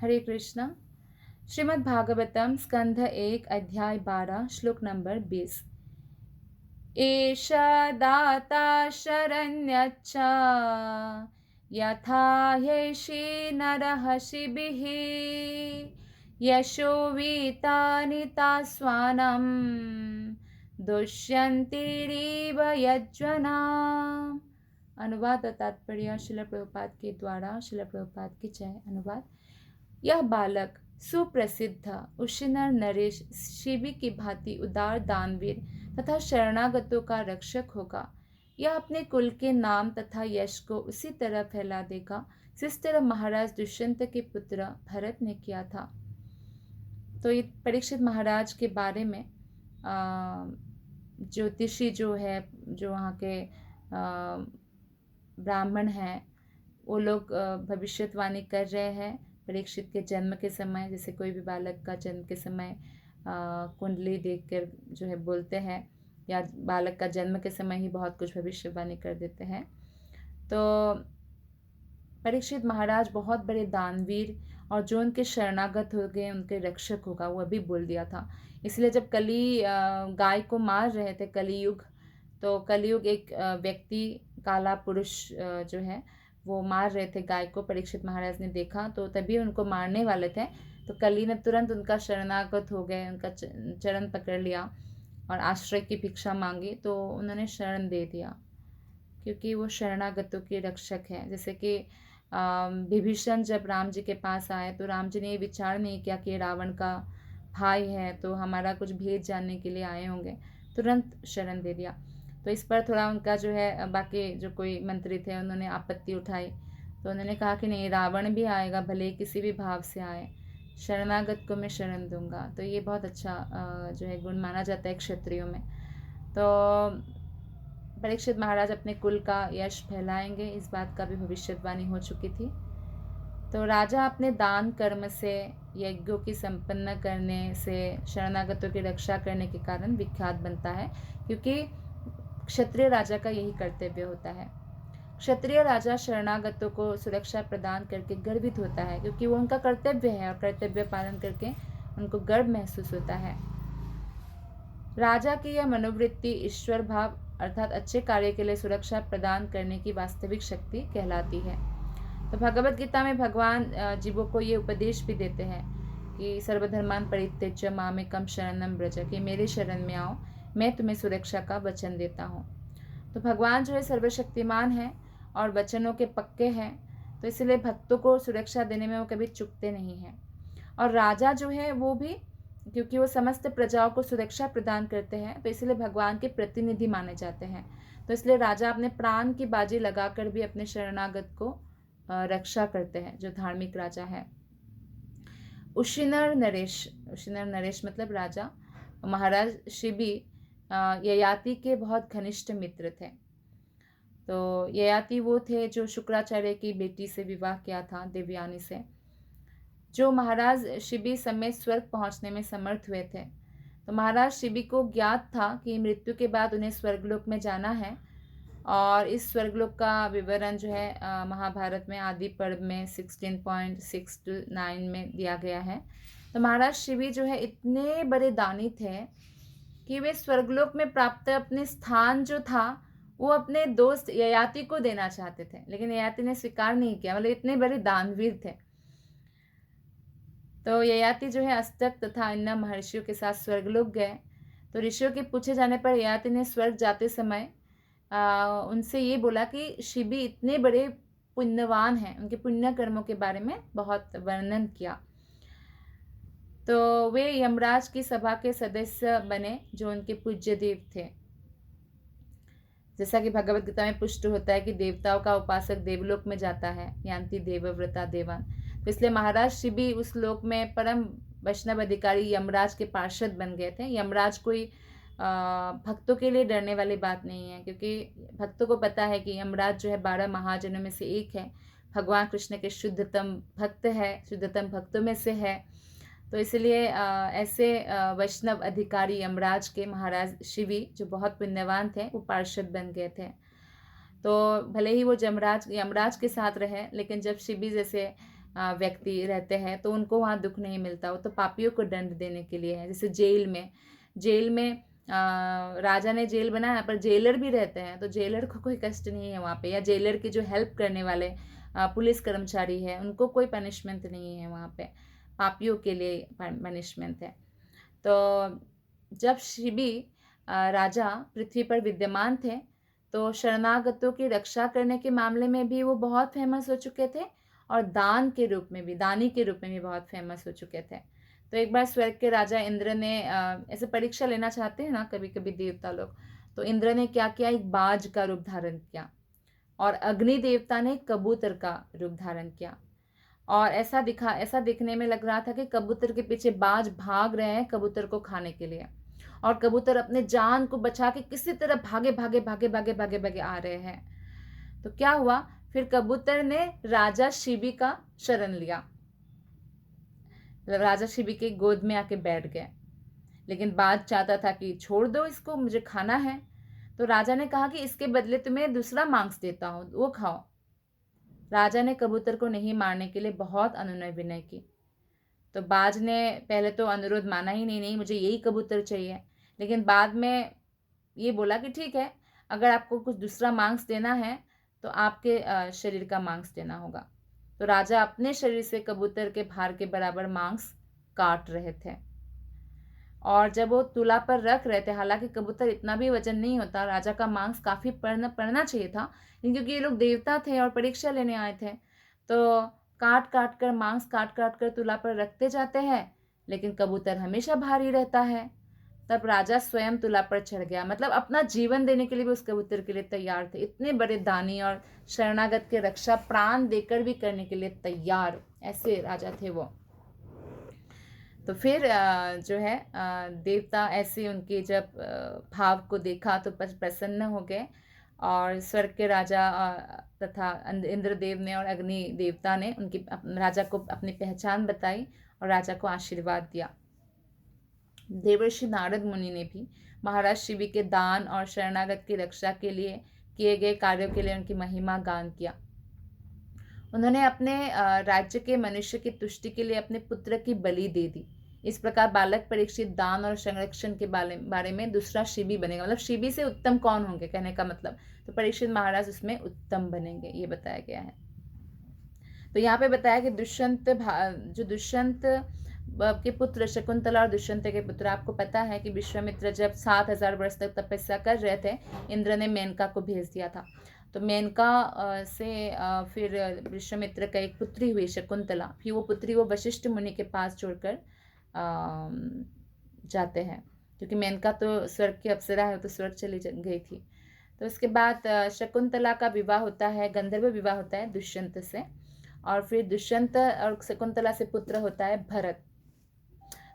हरे कृष्णा। श्रीमद् भागवतम स्कंध 1 अध्याय 12 श्लोक नंबर 20। एषा दाता शरण्यच्च यथा ह्येषि नरहषिभिः यशो वीतानि तास्वानं दुष्यन्तिरिव यज्जना। अनुवाद और तात्पर्य शिला प्रभुपाद के द्वारा। शिला प्रभुपाद की जय। अनुवाद। यह बालक सुप्रसिद्ध उशिनर नरेश शिबी की भांति उदार दानवीर तथा शरणागतों का रक्षक होगा। यह अपने कुल के नाम तथा यश को उसी तरह फैला देगा जिस तरह महाराज दुष्यंत के पुत्र भरत ने किया था। तो ये परीक्षित महाराज के बारे में ज्योतिषी जो वहाँ के ब्राह्मण हैं, वो लोग भविष्यवाणी कर रहे हैं परीक्षित के जन्म के समय। जैसे कोई भी बालक का जन्म के समय कुंडली देखकर जो है बोलते हैं, या बालक का जन्म के समय ही बहुत कुछ भविष्यवाणी कर देते हैं। तो परीक्षित महाराज बहुत बड़े दानवीर और जो उनके शरणागत हो गए उनके रक्षक होगा, वो अभी बोल दिया था। इसलिए जब कली गाय को मार रहे थे, कलियुग, तो कलियुग एक व्यक्ति काला पुरुष जो है वो मार रहे थे गाय को। परीक्षित महाराज ने देखा तो तभी उनको मारने वाले थे, तो कली ने तुरंत उनका शरणागत हो गए, उनका चरण पकड़ लिया और आश्रय की भिक्षा मांगी, तो उन्होंने शरण दे दिया क्योंकि वो शरणागतों के रक्षक हैं। जैसे कि विभीषण जब राम जी के पास आए तो राम जी ने ये विचार नहीं किया कि रावण का भाई है तो हमारा कुछ भेद जानने के लिए आए होंगे, तुरंत शरण दे दिया। तो इस पर थोड़ा उनका जो है बाकी जो कोई मंत्री थे उन्होंने आपत्ति उठाई, तो उन्होंने कहा कि नहीं, रावण भी आएगा भले ही किसी भी भाव से आए, शरणागत को मैं शरण दूंगा। तो ये बहुत अच्छा जो है गुण माना जाता है क्षत्रियों में। तो परीक्षित महाराज अपने कुल का यश फैलाएंगे, इस बात का भी भविष्यवाणी हो चुकी थी। तो राजा अपने दान कर्म से, यज्ञों की संपन्न करने से, शरणागतों की रक्षा करने के कारण विख्यात बनता है, क्योंकि क्षत्रिय राजा का यही कर्तव्य होता है। क्षत्रिय राजा शरणागतों को सुरक्षा प्रदान करके गर्वित होता है, क्योंकि वो उनका कर्तव्य है और कर्तव्य पालन करके उनको गर्व महसूस होता है। राजा की यह मनोवृत्ति ईश्वर भाव अर्थात अच्छे कार्य के लिए सुरक्षा प्रदान करने की वास्तविक शक्ति कहलाती है। तो भगवत गीता में भगवान जीवों को ये उपदेश भी देते हैं कि सर्वधर्मान परित्यज्य मामेकं शरणं व्रज, कि मेरे शरण में आओ, मैं तुम्हें सुरक्षा का वचन देता हूँ। तो भगवान जो है सर्वशक्तिमान है और वचनों के पक्के हैं, तो इसलिए भक्तों को सुरक्षा देने में वो कभी चूकते नहीं हैं। और राजा जो है वो भी, क्योंकि वो समस्त प्रजाओं को सुरक्षा प्रदान करते हैं, तो इसलिए भगवान के प्रतिनिधि माने जाते हैं। तो इसलिए राजा अपने प्राण की बाजी लगाकर भी अपने शरणागत को रक्षा करते हैं, जो धार्मिक राजा है। उशिनर नरेश मतलब राजा। महाराज शिबी ययाति के बहुत घनिष्ठ मित्र थे। तो ययाति वो थे जो शुक्राचार्य की बेटी से विवाह किया था, देवयानी से, जो महाराज शिबी समेत स्वर्ग पहुंचने में समर्थ हुए थे। तो महाराज शिबी को ज्ञात था कि मृत्यु के बाद उन्हें स्वर्गलोक में जाना है, और इस स्वर्गलोक का विवरण जो है महाभारत में आदि पर्व में 16.6-9 में दिया गया है। तो महाराज शिबी जो है इतने बड़े दानी थे कि वे स्वर्गलोक में प्राप्त अपने स्थान जो था वो अपने दोस्त ययाति को देना चाहते थे, लेकिन ययाति ने स्वीकार नहीं किया। मतलब इतने बड़े दानवीर थे। तो ययाति जो है अस्तक तथा अन्य महर्षियों के साथ स्वर्गलोक गए। तो ऋषियों के पूछे जाने पर ययाति ने स्वर्ग जाते समय उनसे ये बोला कि शिबी इतने बड़े पुण्यवान हैं, उनके पुण्य कर्मों के बारे में बहुत वर्णन किया। तो वे यमराज की सभा के सदस्य बने, जो उनके पूज्य देव थे। जैसा कि भगवत गीता में पुष्ट होता है कि देवताओं का उपासक देवलोक में जाता है, यान्ति देवव्रता देवान। तो इसलिए महाराज शिबी उस लोक में परम वैष्णव अधिकारी यमराज के पार्षद बन गए थे। यमराज कोई भक्तों के लिए डरने वाली बात नहीं है, क्योंकि भक्तों को पता है कि यमराज जो है 12 महाजनों में से एक है, भगवान कृष्ण के शुद्धतम भक्त है, शुद्धतम भक्तों में से है। तो इसलिए ऐसे वैष्णव अधिकारी यमराज के महाराज शिवी जो बहुत पुण्यवान थे वो पार्षद बन गए थे। तो भले ही वो यमराज के साथ रहे, लेकिन जब शिवी जैसे व्यक्ति रहते हैं तो उनको वहाँ दुख नहीं मिलता, वो तो पापियों को दंड देने के लिए है। जैसे जेल में राजा ने जेल बनाया पर जेलर भी रहते हैं, तो जेलर को कोई कष्ट नहीं है वहाँ पे, या जेलर की जो हेल्प करने वाले पुलिस कर्मचारी है उनको कोई पनिशमेंट नहीं है वहाँ पे, पापियों के लिए पनिशमेंट है। तो जब शिबी राजा पृथ्वी पर विद्यमान थे तो शरणागतों की रक्षा करने के मामले में भी वो बहुत फेमस हो चुके थे, और दानी के रूप में भी बहुत फेमस हो चुके थे। तो एक बार स्वर्ग के राजा इंद्र ने ऐसे परीक्षा लेना चाहते हैं ना कभी कभी देवता लोग, तो इंद्र ने क्या किया, एक बाज का रूप धारण किया, और अग्नि देवता ने कबूतर का रूप धारण किया। और ऐसा दिखने में लग रहा था कि कबूतर के पीछे बाज भाग रहे हैं कबूतर को खाने के लिए, और कबूतर अपने जान को बचा के किसी तरह भागे भागे भागे भागे भागे भागे आ रहे हैं। तो क्या हुआ, फिर कबूतर ने राजा शिबी का शरण लिया, मतलब राजा शिबी के गोद में आके बैठ गए। लेकिन बाज चाहता था कि छोड़ दो इसको, मुझे खाना है। तो राजा ने कहा कि इसके बदले तुम्हें दूसरा मांस देता हूँ, वो खाओ। राजा ने कबूतर को नहीं मारने के लिए बहुत अनुनय विनय की। तो बाज ने पहले तो अनुरोध माना ही नहीं, मुझे यही कबूतर चाहिए। लेकिन बाद में ये बोला कि ठीक है, अगर आपको कुछ दूसरा मांस देना है तो आपके शरीर का मांस देना होगा। तो राजा अपने शरीर से कबूतर के भार के बराबर मांस काट रहे थे, और जब वो तुला पर रख रहे थे, हालांकि कबूतर इतना भी वजन नहीं होता, राजा का मांस काफ़ी पड़ना चाहिए था, क्योंकि ये लोग देवता थे और परीक्षा लेने आए थे। तो काट काट कर तुला पर रखते जाते हैं, लेकिन कबूतर हमेशा भारी रहता है। तब राजा स्वयं तुला पर चढ़ गया, मतलब अपना जीवन देने के लिए भी उस कबूतर के लिए तैयार थे। इतने बड़े दानी और शरणागत के रक्षा प्राण देकर भी करने के लिए तैयार, ऐसे राजा थे वो। तो फिर जो है देवता ऐसे उनके जब भाव को देखा तो प्रसन्न हो गए, और स्वर्ग के राजा तथा इंद्रदेव ने और अग्नि देवता ने उनकी राजा को अपनी पहचान बताई और राजा को आशीर्वाद दिया। देवर्षि नारद मुनि ने भी महाराज शिवी के दान और शरणागत की रक्षा के लिए किए गए कार्यों के लिए उनकी महिमा गान किया। उन्होंने अपने राज्य के मनुष्य की तुष्टि के लिए अपने पुत्र की बलि दे दी। इस प्रकार बालक परीक्षित दान और संरक्षण के बारे में दूसरा शिबी बनेगा, मतलब शिबी से उत्तम कौन होंगे कहने का मतलब, तो परीक्षित महाराज उसमें उत्तम बनेंगे, ये बताया गया है। तो यहाँ पे बताया कि दुष्यंत के पुत्र शकुंतला और दुष्यंत के पुत्र, आपको पता है कि विश्वामित्र जब 7000 वर्ष तक तपस्या कर रहे थे, इंद्र ने मेनका को भेज दिया था। तो मेनका से फिर विश्वामित्र का एक पुत्री हुई शकुंतला, फिर वो पुत्री वो वशिष्ठ मुनि के पास छोड़कर जाते हैं, क्योंकि मेनका तो स्वर्ग की अप्सरा है, तो स्वर्ग चली गई थी। तो उसके बाद शकुंतला का विवाह होता है, गंधर्व विवाह होता है दुष्यंत से, और फिर दुष्यंत और शकुंतला से पुत्र होता है भरत।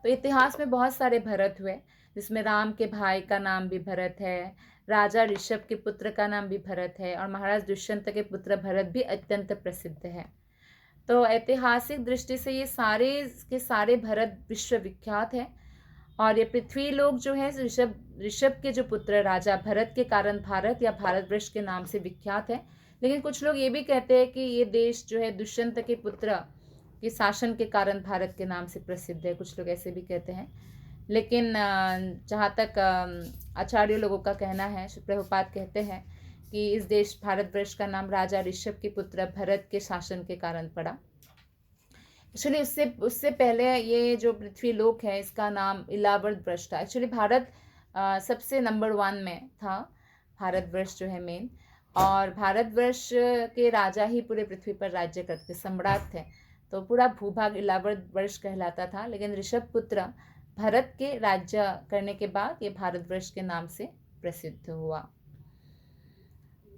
तो इतिहास में बहुत सारे भरत हुए, जिसमें राम के भाई का नाम भी भरत है, राजा ऋषभ के पुत्र का नाम भी भरत है, और महाराज दुष्यंत के पुत्र भरत भी अत्यंत प्रसिद्ध है। तो ऐतिहासिक दृष्टि से ये सारे के सारे भरत विश्वविख्यात है, और ये पृथ्वी लोक जो है ऋषभ के जो पुत्र राजा भरत के कारण भारत या भारतवर्ष के नाम से विख्यात है। लेकिन कुछ लोग ये भी कहते हैं कि ये देश जो है दुष्यंत के पुत्र के शासन के कारण भारत के नाम से प्रसिद्ध है, कुछ लोग ऐसे भी कहते हैं। लेकिन जहाँ तक आचार्य लोगों का कहना है, प्रभुपाद कहते हैं कि इस देश भारतवर्ष का नाम राजा ऋषभ के पुत्र भरत के शासन के कारण पड़ा। एक्चुअली उससे पहले ये जो पृथ्वी लोक है इसका नाम इलावर्त वर्ष था। एक्चुअली भारत सबसे नंबर 1 में था, भारतवर्ष जो है मेन, और भारतवर्ष के राजा ही पूरे पृथ्वी पर राज्य करते, सम्राट थे, तो पूरा भूभाग इलावर्त वर्ष कहलाता था। लेकिन ऋषभ पुत्र भरत के राज्य करने के बाद ये भारतवर्ष के नाम से प्रसिद्ध हुआ।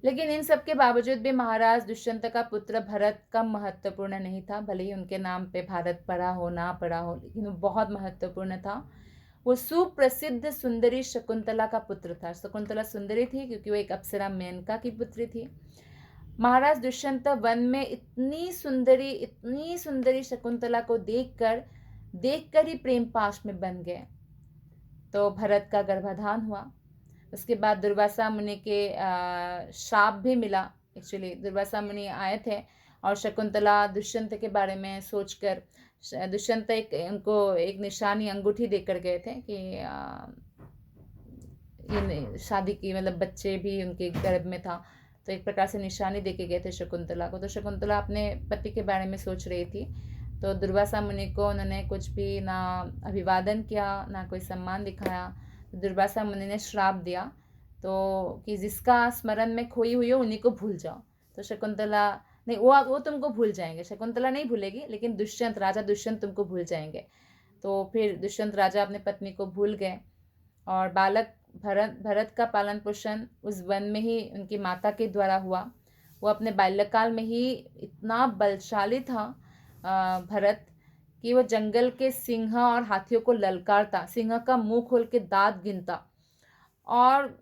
लेकिन इन सब के बावजूद भी महाराज दुष्यंत का पुत्र भरत कम महत्वपूर्ण नहीं था, भले ही उनके नाम पे भारत पड़ा हो ना पड़ा हो, लेकिन वो बहुत महत्वपूर्ण था। वो सुप्रसिद्ध सुंदरी शकुंतला का पुत्र था। शकुंतला सुंदरी थी क्योंकि वो एक अप्सरा मेनका की पुत्री थी। महाराज दुष्यंत वन में इतनी सुंदरी शकुंतला को देखकर ही प्रेम पाश में बन गए। तो भरत का गर्भाधान हुआ। उसके बाद दुर्वासा मुनि के शाप भी मिला। एक्चुअली दुर्वासा मुनि आए थे और शकुंतला दुष्यंत के बारे में सोचकर दुष्यंत उनको एक निशानी अंगूठी देकर गए थे कि ये शादी की, मतलब बच्चे भी उनके गर्भ में था, तो एक प्रकार से निशानी देके गए थे शकुंतला को। तो शकुंतला अपने पति के बारे में सोच रही थी, तो दुर्वासा मुनि को उन्होंने कुछ भी ना अभिवादन किया, ना कोई सम्मान दिखाया। तो दुर्वासा मुनि ने श्राप दिया तो कि जिसका स्मरण में खोई हुई हो उन्हीं को भूल जाओ। तो शकुंतला नहीं, वो तुमको भूल जाएंगे, शकुंतला नहीं भूलेगी, लेकिन दुष्यंत, राजा दुष्यंत तुमको भूल जाएंगे। तो फिर दुष्यंत राजा अपने पत्नी को भूल गए और बालक भरत का पालन पोषण उस वन में ही उनकी माता के द्वारा हुआ। वो अपने बाल्यकाल में ही इतना बलशाली था भरत, कि वो जंगल के सिंह और हाथियों को ललकारता, सिंह का मुंह खोल के दांत गिनता और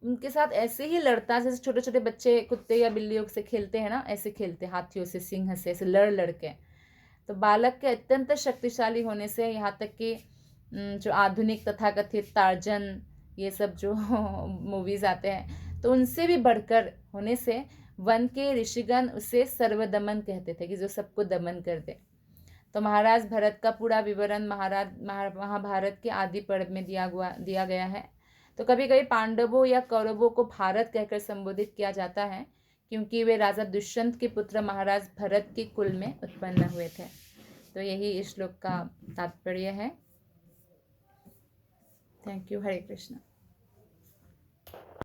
उनके साथ ऐसे ही लड़ता जैसे छोटे छोटे बच्चे कुत्ते या बिल्लियों से खेलते हैं ना, ऐसे खेलते, हाथियों से, सिंह से, ऐसे लड़ के। तो बालक के अत्यंत शक्तिशाली होने से, यहाँ तक कि जो आधुनिक तथाकथित टार्जन ये सब जो मूवीज आते हैं, तो उनसे भी बढ़कर होने से वन के ऋषिगण उसे सर्वदमन कहते थे, कि जो सबको दमन कर दे। तो महाराज भरत का पूरा विवरण महाभारत के आदि पर्व में दिया गया है। तो कभी कभी पांडवों या कौरवों को भारत कहकर संबोधित किया जाता है, क्योंकि वे राजा दुष्यंत के पुत्र महाराज भरत के कुल में उत्पन्न हुए थे। तो यही इस श्लोक का तात्पर्य है। Thank you. हरे कृष्ण।